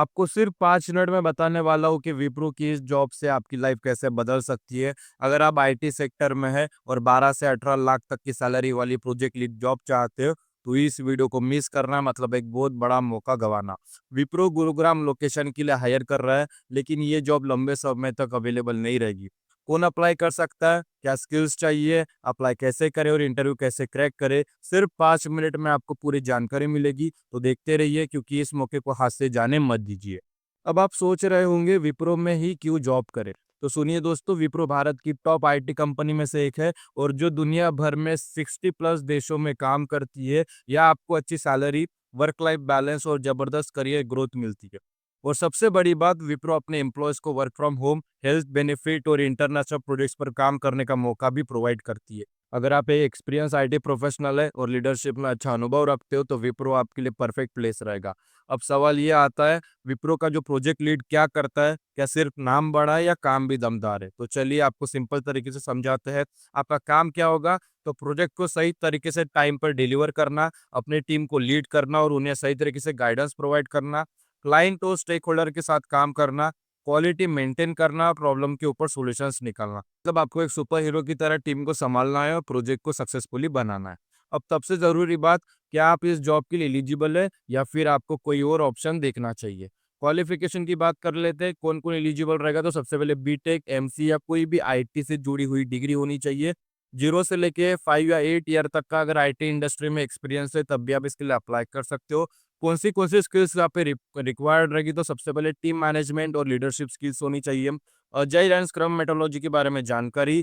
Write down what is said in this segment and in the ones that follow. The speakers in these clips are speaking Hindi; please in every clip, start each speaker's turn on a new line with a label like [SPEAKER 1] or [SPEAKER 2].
[SPEAKER 1] आपको सिर्फ 5 मिनट में बताने वाला हूँ कि विप्रो की इस जॉब से आपकी लाइफ कैसे बदल सकती है। अगर आप आईटी सेक्टर में है और 12 से 18 लाख तक की सैलरी वाली प्रोजेक्ट लीड जॉब चाहते हो, तो इस वीडियो को मिस करना मतलब एक बहुत बड़ा मौका गंवाना। विप्रो गुरुग्राम लोकेशन के लिए हायर कर रहा है, लेकिन ये जॉब लंबे समय तक अवेलेबल नहीं रहेगी। कौन अप्लाई कर सकता है, क्या स्किल्स चाहिए, अप्लाई कैसे करें और इंटरव्यू कैसे क्रैक करें, सिर्फ 5 मिनट में आपको पूरी जानकारी मिलेगी। तो देखते रहिए, क्योंकि इस मौके को हाथ से जाने मत दीजिए। अब आप सोच रहे होंगे विप्रो में ही क्यों जॉब करें, तो सुनिए दोस्तों, विप्रो भारत की टॉप आईटी कंपनी में से एक है और जो दुनिया भर में 60 प्लस देशों में काम करती है। या आपको अच्छी सैलरी, वर्क लाइफ बैलेंस और जबरदस्त करियर ग्रोथ मिलती है। और सबसे बड़ी बात, विप्रो अपने एम्प्लॉयज को work from home, health benefit और इंटरनेशनल प्रोजेक्ट्स पर काम करने का मौका भी प्रोवाइड करती है। अगर आप एक एक्सपीरियंस आईटी प्रोफेशनल है और लीडरशिप में अच्छा अनुभव रखते हो, तो विप्रो आपके लिए परफेक्ट प्लेस रहेगा। अब सवाल ये आता है, विप्रो का जो प्रोजेक्ट लीड क्या करता है, क्या सिर्फ नाम बड़ा है या काम भी दमदार है? तो चलिए आपको सिंपल तरीके से समझाते हैं। आपका काम क्या होगा? तो प्रोजेक्ट को सही तरीके से टाइम पर डिलीवर करना, अपनी टीम को लीड करना और उन्हें सही तरीके से गाइडेंस प्रोवाइड करना, क्लाइंट और स्टेक होल्डर के साथ काम करना, क्वालिटी मेंटेन करना, प्रॉब्लम के ऊपर सॉल्यूशंस निकालना। मतलब आपको एक सुपर हीरो की तरह टीम को संभालना है और प्रोजेक्ट को सक्सेसफुली बनाना है। अब सबसे जरूरी बात, क्या आप इस जॉब के लिए एलिजिबल है या फिर आपको कोई और ऑप्शन देखना चाहिए? क्वालिफिकेशन की बात कर लेते हैं, कौन कौन एलिजिबल रहेगा। तो सबसे पहले बीटेक, एमसी या कोई भी आईटी से जुड़ी हुई डिग्री होनी चाहिए। 0 से लेके 5 या 8 ईयर तक का अगर आईटी इंडस्ट्री में एक्सपीरियंस है, तब भी आप इसके लिए अप्लाई कर सकते हो। कौन सी स्किल्स यहाँ पे रिक्वायर्ड रहेगी, तो सबसे पहले टीम मैनेजमेंट और लीडरशिप स्किल्स होनी चाहिए। अजाइल एंड स्क्रम मेथोडोलॉजी के बारे में जानकारी,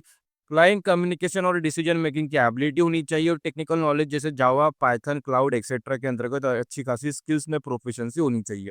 [SPEAKER 1] क्लाइंट कम्युनिकेशन और डिसीजन मेकिंग की एबिलिटी होनी चाहिए और टेक्निकल नॉलेज जैसे जावा, पाइथन, क्लाउड एक्सेट्रा के अंतर्गत अच्छी खासी स्किल्स में प्रोफिशिएंसी होनी चाहिए।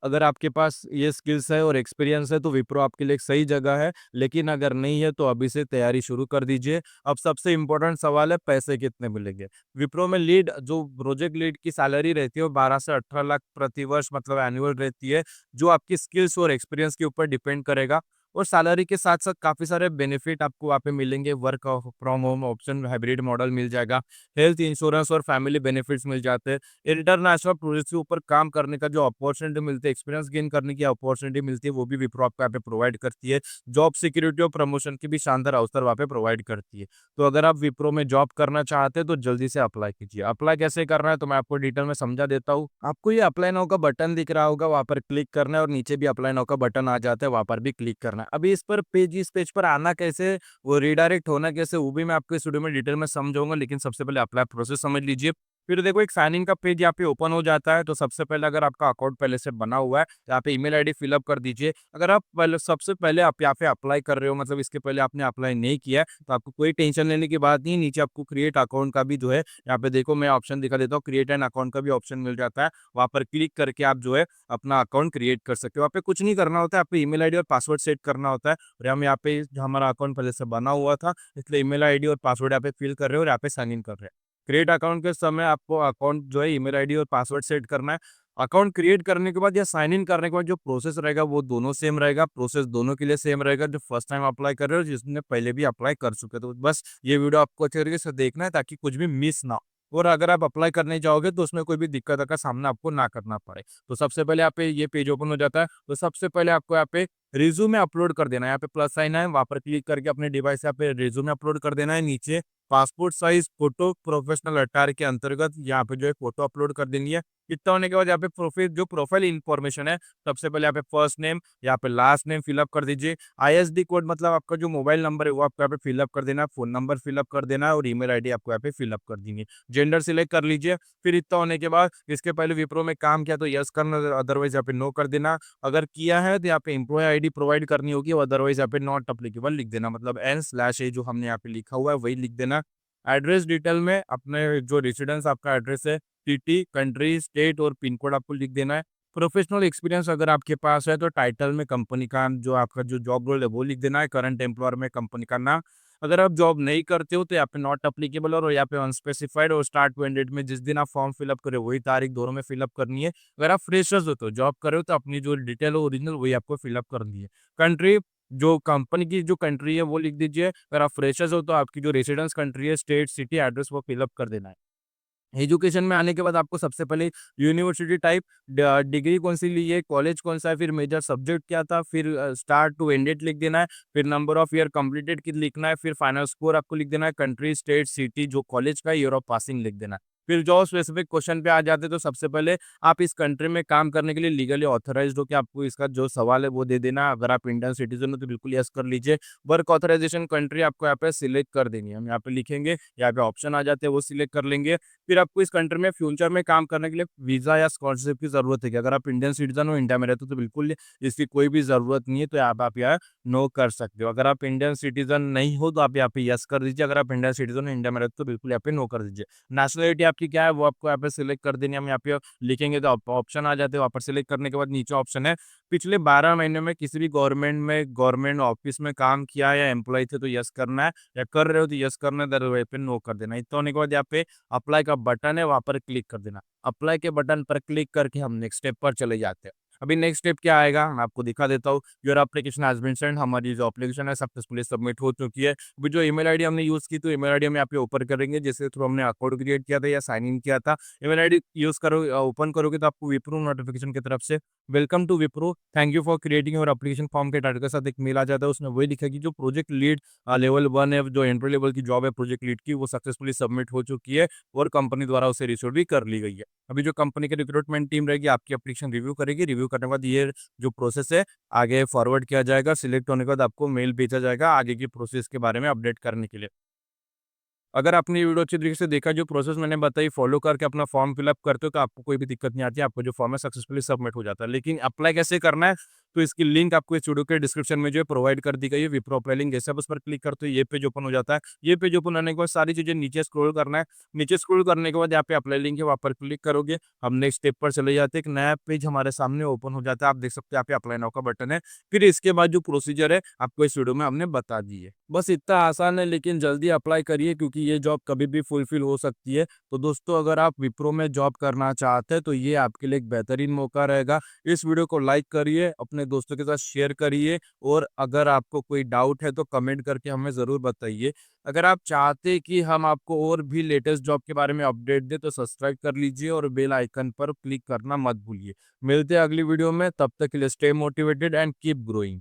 [SPEAKER 1] अगर आपके पास ये स्किल्स है और एक्सपीरियंस है, तो विप्रो आपके लिए एक सही जगह है। लेकिन अगर नहीं है, तो अभी से तैयारी शुरू कर दीजिए। अब सबसे इम्पोर्टेंट सवाल है, पैसे कितने मिलेंगे? विप्रो में लीड जो प्रोजेक्ट लीड की सैलरी रहती है, वो 12 से 18 लाख प्रति वर्ष मतलब एनुअल रहती है, जो आपकी स्किल्स और एक्सपीरियंस के ऊपर डिपेंड करेगा। और सैलरी के साथ-साथ काफ़ी सारे बेनिफिट आपको वहाँ पे मिलेंगे। Work from home option, hybrid model मिल जाएगा, हेल्थ इंश्योरेंस और फैमिली बेनिफिट्स मिल जाते हैं। इंटरनेशनल प्रोजेक्ट्स के ऊपर काम करने का जो अपॉर्चुनिटी मिलती है, एक्सपीरियंस गेन करने की अपॉर्चुनिटी मिलती है, वो भी विप्रो आपको यहाँ पे प्रोवाइड करती है। जॉब सिक्योरिटी और प्रमोशन की भी शानदार अवसर वहाँ पे प्रोवाइड करती है। तो अगर आप विप्रो में जॉब करना चाहते हैं, तो जल्दी से अप्लाई कीजिए। अप्लाई कैसे करना है, तो मैं आपको डिटेल में समझा देता हूँ। आपको ये अप्लाई नाउ का बटन दिख रहा होगा, वहाँ पर क्लिक करना है और नीचे भी अप्लाई नाउ का बटन आ जाता है, वहाँ पर भी क्लिक करना है। अभी इस पेज पर आना कैसे, वो रिडायरेक्ट होना कैसे, वो भी मैं आपको इस वीडियो में डिटेल में समझाऊंगा। लेकिन सबसे पहले अप्लाई प्रोसेस समझ लीजिए। फिर देखो, एक साइन इन का पेज यहाँ पे ओपन हो जाता है। तो सबसे पहले अगर आपका अकाउंट पहले से बना हुआ है, तो यहाँ पे ईमेल आईडी फिलअप कर दीजिए। अगर आप पहले सबसे पहले आप यहाँ पे अप्लाई कर रहे हो, मतलब इसके पहले आपने अप्लाई नहीं किया है, तो आपको कोई टेंशन लेने की बात नहीं है। नीचे आपको क्रिएट अकाउंट का भी जो है, यहाँ पे देखो मैं ऑप्शन दिखा देता हूँ, क्रिएट एन अकाउंट का भी ऑप्शन मिल जाता है। वहाँ पर क्लिक करके आप जो है अपना अकाउंट क्रिएट कर सकते हो। वहाँ पे कुछ नहीं करना होता है, आपको ईमेल आईडी और पासवर्ड सेट करना होता है। और हम यहाँ पे हमारा अकाउंट पहले से बना हुआ था, इसलिए ईमेल आईडी और पासवर्ड यहाँ पे फिल कर रहे हो और यहाँ पे साइन इन कर रहे हैं। क्रिएट अकाउंट के समय आपको अकाउंट जो है ईमेल आईडी और पासवर्ड सेट करना है। अकाउंट क्रिएट करने के बाद या साइन इन करने के बाद जो प्रोसेस रहेगा, वो दोनों सेम रहेगा। प्रोसेस दोनों के लिए सेम रहेगा, जो फर्स्ट टाइम अप्लाई कर रहे हो, जिसने पहले भी अप्लाई कर चुके। तो बस ये वीडियो आपको अच्छे तरीके से देखना है, ताकि कुछ भी मिस ना हो। और अगर आप अप्लाई करने जाओगे, तो उसमें कोई भी दिक्कत का सामना आपको ना करना पड़े। तो सबसे पहले यहाँ पे ये पेज ओपन हो जाता है। तो सबसे पहले आपको यहाँ पे रिज्यूमे अपलोड कर देना है। यहाँ पे प्लस साइन है, वहाँ पर क्लिक करके अपने डिवाइस यहाँ पे रिज्यूमे अपलोड कर देना है। नीचे passport size photo professional attire के अंतर्गत यहाँ पे जो है फोटो अपलोड कर देनी है। इतना होने के बाद यहाँ पे प्रोफाइल इन्फॉर्मेशन है, सबसे पहले यहाँ पे फर्स्ट नेम, यहाँ पे लास्ट नेम फिलअप कर दीजिए। आईएसडी कोड मतलब आपका जो मोबाइल नंबर है, वो आपको यहाँ पे फिलअप कर देना है। फोन नंबर फिलअप कर देना है और ईमेल आईडी आपको यहाँ पे फिलअप कर देनी है। जेंडर सिलेक्ट कर लीजिए। फिर इतना होने के बाद, इसके पहले विप्रो में काम किया तो यस करना, अदरवाइज यहाँ पे नो कर देना। अगर किया है, तो यहाँ पे एम्प्लॉय आईडी प्रोवाइड करनी होगी, अदरवाइज यहाँ पे नॉट अप्लीकेबल लिख देना, मतलब n/a जो हमने यहाँ पे लिखा हुआ है वही लिख देना। एड्रेस डिटेल में अपने जो रेसिडेंस आपका एड्रेस है, सिटी, कंट्री, स्टेट और पिन कोड आपको लिख देना है। प्रोफेशनल एक्सपीरियंस अगर आपके पास है, तो टाइटल में कंपनी का जो आपका जो जॉब रोल है वो लिख देना है। करंट एम्प्लॉयर में कंपनी का नाम। अगर आप जॉब नहीं करते हो, तो यहाँ पे नॉट अप्लीकेबल और यहाँ पे अनस्पेसिफाइड और स्टार्ट टू एंड डेट में जिस दिन आप फॉर्म फिलअप करें, वही तारीख दोनों में फिलअप करनी है। अगर आप फ्रेशर्स हो, तो जॉब कर रहे हो, तो अपनी जो डिटेल हो ओरिजिनल, वही आपको फिलअप करनी है। कंट्री, जो कंपनी की जो कंट्री है वो लिख दीजिए। अगर आप फ्रेशर्स हो, तो आपकी जो रेसिडेंस कंट्री है, स्टेट, सिटी, एड्रेस वो फिलअप कर देना है। एजुकेशन में आने के बाद आपको सबसे पहले यूनिवर्सिटी टाइप, डिग्री कौन सी ली है, कॉलेज कौन सा है, फिर मेजर सब्जेक्ट क्या था, फिर स्टार्ट टू एंडेड लिख देना है, फिर नंबर ऑफ ईयर कंप्लीटेड की लिखना है, फिर फाइनल स्कोर आपको लिख देना है, कंट्री, स्टेट, सिटी जो कॉलेज का ईयर ऑफ पासिंग लिख देना है। फिर जो स्पेसिफिक क्वेश्चन पे आ जाते हैं तो सबसे पहले आप इस कंट्री में काम करने के लिए लीगली ऑथराइज्ड हो कि आपको इसका जो सवाल है वो दे देना। अगर आप इंडियन सिटीजन हो तो बिल्कुल यस कर लीजिए। वर्क ऑथराइजेशन कंट्री आपको यहाँ पे सिलेक्ट कर देनी है, हम यहाँ पे लिखेंगे, यहाँ पे ऑप्शन आ जाते हैं वो सिलेक्ट कर लेंगे। फिर आपको इस कंट्री में फ्यूचर में काम करने के लिए वीज़ा या स्पॉन्सरशिप की ज़रूरत है क्या? अगर आप इंडियन सिटीज़न हो, इंडिया में रहते हो तो बिल्कुल इसकी कोई भी ज़रूरत नहीं है, तो आप यहाँ नो कर सकते हो। अगर आप इंडियन सिटीज़न नहीं हो तो आप यहाँ पे यस कर दीजिए, अगर आप इंडियन सिटीज़न हो, इंडिया में रहते हो तो बिल्कुल यहाँ पे नो कर दीजिए। नेशनलिटी आपकी क्या है वो आपको यहाँ पे सिलेक्ट कर देनी है, हम यहाँ पे लिखेंगे तो आप ऑप्शन आ जाते हैं, वहाँ पर सिलेक्ट करने के बाद नीचे ऑप्शन है, पिछले 12 महीने में किसी भी गवर्नमेंट ऑफिस में काम किया है या एम्प्लॉयी थे तो यस करना है, या कर रहे हो तो यस करना है, अदरवाइज़ पे नो कर देना है। इतना होने के बाद यहाँ पे अप्लाई का बटन है, वहाँ पर क्लिक कर देना। अप्लाई के बटन पर क्लिक करके हम नेक्स्ट स्टेप पर चले जाते हैं। अभी नेक्स्ट स्टेप क्या आएगा मैं आपको दिखा देता हूँ। Your application has been send, हमारी जो एप्लीकेशन है सक्सेसफुली सबमिट हो चुकी है। अभी जो ईमेल आईडी हमने यूज़ की तो ईमेल आईडी हम यहाँ पे ओपन करेंगे, जिसके थ्रू हमने अकाउंट क्रिएट किया था या साइन इन किया था। ईमेल आईडी यूज़ करो, ओपन करोगे तो आपको विप्रो नोटिफिकेशन की तरफ से welcome to Wipro, thank you for creating your application form के टाइटल के साथ एक मेल आ जाता है। उसमें वही लिखा है कि जो प्रोजेक्ट लीड लेवल 1 है, जो एंट्री लेवल की जॉब है प्रोजेक्ट लीड की, वो सक्सेसफुली सबमिट हो चुकी है और कंपनी द्वारा उसे रिसीव भी कर ली गई है। अभी जो कंपनी की रिक्रूटमेंट टीम रहेगी आपकी एप्लीकेशन रिव्यू करेगी, रिव्यू करने के बाद ये जो प्रोसेस है आगे फॉरवर्ड किया जाएगा। सिलेक्ट होने के बाद आपको मेल भेजा जाएगा आगे की प्रोसेस के बारे में अपडेट करने के लिए। अगर आपने ये वीडियो अच्छी तरीके से देखा, जो प्रोसेस मैंने बताई फॉलो करके अपना फॉर्म फिलअप करते हो तो आपको कोई भी दिक्कत नहीं आती है, आपको जो फॉर्म है सक्सेसफुली सबमिट हो जाता है। लेकिन अप्लाई कैसे करना है, तो इसकी लिंक आपको इस वीडियो के डिस्क्रिप्शन में जो है प्रोवाइड कर दी गई है, विप्रो अप्लाई लिंक। जैसे आप उस पर क्लिक करते हो ये पेज ओपन हो जाता है। ये पेज ओपन होने के बाद सारी चीज़ें नीचे स्क्रॉल करना है। नीचे स्क्रॉल करने के बाद यहाँ पे अप्लाई लिंक है, वहाँ पर क्लिक करोगे, हम नेक्स्ट स्टेप पर चले जाते हैं। एक नया पेज हमारे सामने ओपन हो जाता है, आप देख सकते हो यहाँ पे अप्लाई नाउ का बटन है। फिर इसके बाद जो प्रोसीजर है आपको इस वीडियो में हमने बता दी है। बस इतना आसान है, लेकिन जल्दी अप्लाई करिए क्योंकि ये जॉब कभी भी फुलफिल हो सकती है। तो दोस्तों अगर आप विप्रो में जॉब करना चाहते हैं तो ये आपके लिए एक बेहतरीन मौका रहेगा। इस वीडियो को लाइक करिए, अपने दोस्तों के साथ शेयर करिए, और अगर आपको कोई डाउट है तो कमेंट करके हमें ज़रूर बताइए। अगर आप चाहते हैं कि हम आपको और भी लेटेस्ट जॉब के बारे में अपडेट दें तो सब्सक्राइब कर लीजिए और बेल आइकन पर क्लिक करना मत भूलिए। मिलते हैं अगली वीडियो में, तब तक के लिए stay motivated and keep growing.